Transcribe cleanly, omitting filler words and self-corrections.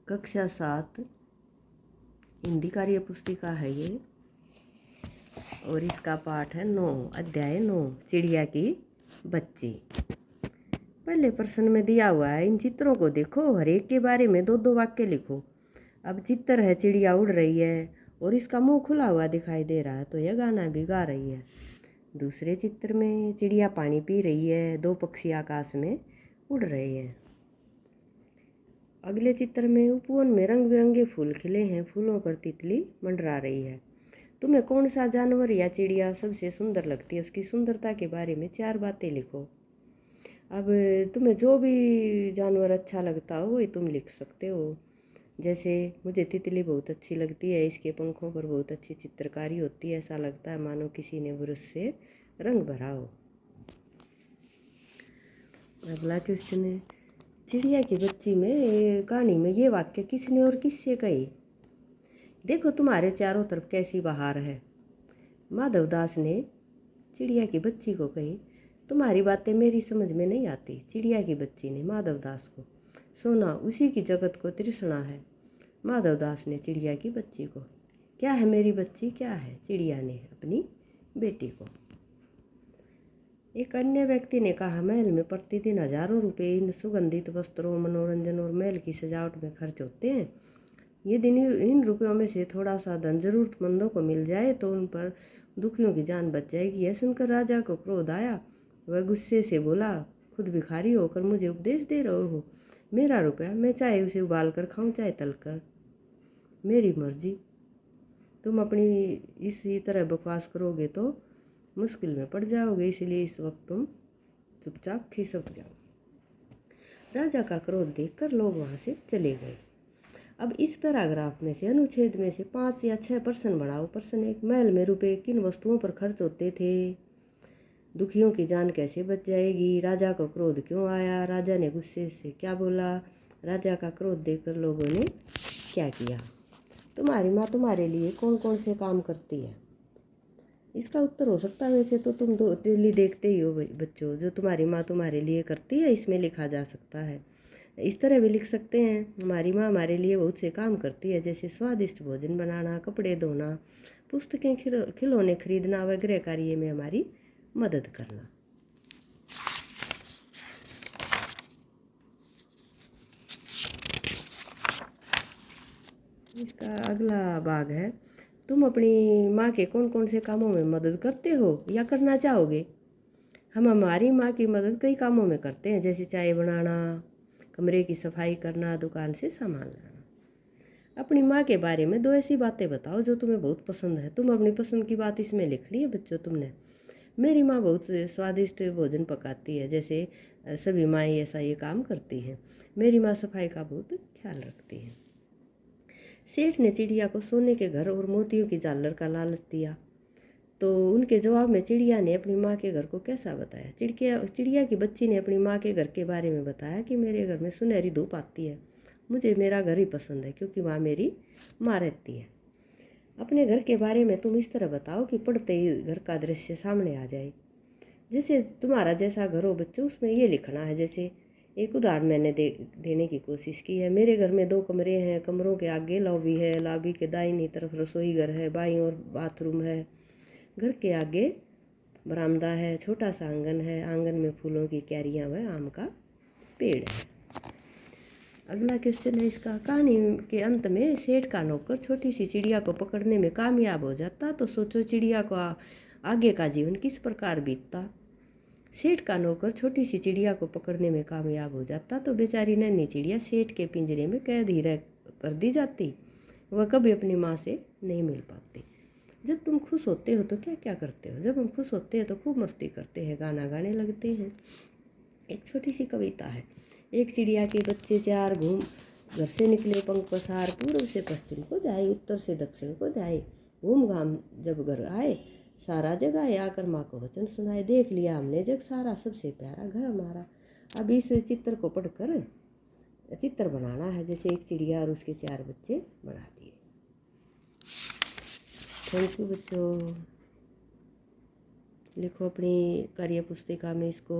कक्षा 7 हिंदी कार्य पुस्तिका है ये, और इसका पाठ है 9, अध्याय 9, चिड़िया की बच्ची। पहले प्रश्न में दिया हुआ है, इन चित्रों को देखो, हर एक के बारे में 2-2 वाक्य लिखो। अब चित्र है, चिड़िया उड़ रही है और इसका मुंह खुला हुआ दिखाई दे रहा है, तो यह गाना भी गा रही है। दूसरे चित्र में चिड़िया पानी पी रही है, 2 पक्षी आकाश में उड़ रहे हैं। अगले चित्र में उपवन में रंग बिरंगे फूल खिले हैं, फूलों पर तितली मंडरा रही है। तुम्हें कौन सा जानवर या चिड़िया सबसे सुंदर लगती है, उसकी सुंदरता के बारे में 4 बातें लिखो। अब तुम्हें जो भी जानवर अच्छा लगता हो वही तुम लिख सकते हो। जैसे मुझे तितली बहुत अच्छी लगती है, इसके पंखों पर बहुत अच्छी चित्रकारी होती है, ऐसा लगता है मानो किसी ने ब्रश से रंग भरा हो। अगला क्वेश्चन है, चिड़िया की बच्ची में कहानी में ये वाक्य किसने और किससे कही। देखो तुम्हारे चारों तरफ कैसी बहार है। माधवदास ने चिड़िया की बच्ची को कही। तुम्हारी बातें मेरी समझ में नहीं आती। चिड़िया की बच्ची ने माधवदास को। सोना उसी की जगत को तृष्णा है। माधवदास ने चिड़िया की बच्ची को। क्या है मेरी बच्ची, क्या है, चिड़िया ने अपनी बेटी को। एक अन्य व्यक्ति ने कहा, महल में प्रतिदिन हजारों रुपए इन सुगंधित वस्त्रों, मनोरंजन और महल की सजावट में खर्च होते हैं। यदि इन रुपयों में से थोड़ा सा धन जरूरतमंदों को मिल जाए तो उन पर दुखियों की जान बच जाएगी। यह सुनकर राजा को क्रोध आया। वह गुस्से से बोला, खुद भिखारी होकर मुझे उपदेश दे रहे हो। मेरा रुपया, मैं चाहे उसे उबाल कर खाऊं चाहे तल कर, मेरी मर्जी। तुम अपनी इसी तरह बकवास करोगे तो मुश्किल में पड़ जाओगे, इसलिए इस वक्त तुम चुपचाप खिसक जाओ। राजा का क्रोध देखकर लोग वहाँ से चले गए। अब इस पैराग्राफ में से अनुच्छेद में से 5 या 6 प्रश्न बढ़ाओ। प्रश्न 1, महल में रुपए किन वस्तुओं पर खर्च होते थे। दुखियों की जान कैसे बच जाएगी। राजा को क्रोध क्यों आया। राजा ने गुस्से से क्या बोला। राजा का क्रोध देखकर लोगों ने क्या किया। तुम्हारी माँ तुम्हारे लिए कौन कौन से काम करती है। इसका उत्तर हो सकता है, वैसे तो तुम डेली देखते ही हो बच्चों, जो तुम्हारी माँ तुम्हारे लिए करती है, इसमें लिखा जा सकता है। इस तरह भी लिख सकते हैं, हमारी माँ हमारे लिए बहुत से काम करती है, जैसे स्वादिष्ट भोजन बनाना, कपड़े धोना, पुस्तकें खिलौने खरीदना व गृह कार्य में हमारी मदद करना। इसका अगला भाग है, तुम अपनी माँ के कौन कौन से कामों में मदद करते हो या करना चाहोगे। हम हमारी माँ की मदद कई कामों में करते हैं, जैसे चाय बनाना, कमरे की सफाई करना, दुकान से सामान लाना। अपनी माँ के बारे में 2 ऐसी बातें बताओ जो तुम्हें बहुत पसंद है। तुम अपनी पसंद की बात इसमें लिखनी है बच्चों तुमने। मेरी माँ बहुत स्वादिष्ट भोजन पकाती है, जैसे सभी माएँ ऐसा ये काम करती हैं। मेरी माँ सफाई का बहुत ख्याल रखती है। सेठ ने चिड़िया को सोने के घर और मोतियों की झालर का लालच दिया, तो उनके जवाब में चिड़िया ने अपनी माँ के घर को कैसा बताया। चिड़िया की बच्ची ने अपनी माँ के घर के बारे में बताया कि मेरे घर में सुनहरी धूप आती है, मुझे मेरा घर ही पसंद है क्योंकि वहाँ मेरी माँ रहती है। अपने घर के बारे में तुम इस तरह बताओ कि पढ़ते ही घर का दृश्य सामने आ जाए। जैसे तुम्हारा जैसा घर हो बच्चों, उसमें ये लिखना है। जैसे एक उदाहरण मैंने देने की कोशिश की है। मेरे घर में 2 कमरे हैं, कमरों के आगे लॉबी है, लॉबी के दाहिनी तरफ रसोई घर है, बाईं ओर बाथरूम है, घर के आगे बरामदा है, छोटा सा आंगन है, आंगन में फूलों की क्यारियाँ व आम का पेड़ है। अगला क्वेश्चन है इसका, कहानी के अंत में सेठ का नौकर छोटी सी चिड़िया को पकड़ने में कामयाब हो जाता तो सोचो चिड़िया को आगे का जीवन किस प्रकार बीतता। सेठ का नौकर छोटी सी चिड़िया को पकड़ने में कामयाब हो जाता तो बेचारी नन्ही चिड़िया सेठ के पिंजरे में कैद ही रह कर दी जाती, वह कभी अपनी माँ से नहीं मिल पाती। जब तुम खुश होते हो तो क्या क्या करते हो। जब हम खुश होते हैं तो खूब मस्ती करते हैं, गाना गाने लगते हैं। एक छोटी सी कविता है। एक चिड़िया के बच्चे 4 घूम घर से निकले पंख पसार, पूर्व से पश्चिम को जाए, उत्तर से दक्षिण को जाए। घूम घाम जब घर आए, सारा जग आए, आकर माँ को वचन सुनाए, देख लिया हमने जग सारा, सबसे प्यारा घर हमारा। अब इस चित्र को पढ़कर चित्र बनाना है, जैसे एक चिड़िया और उसके 4 बच्चे बना दिए। थैंक यू बच्चों। लिखो अपनी कार्य पुस्तिका में इसको।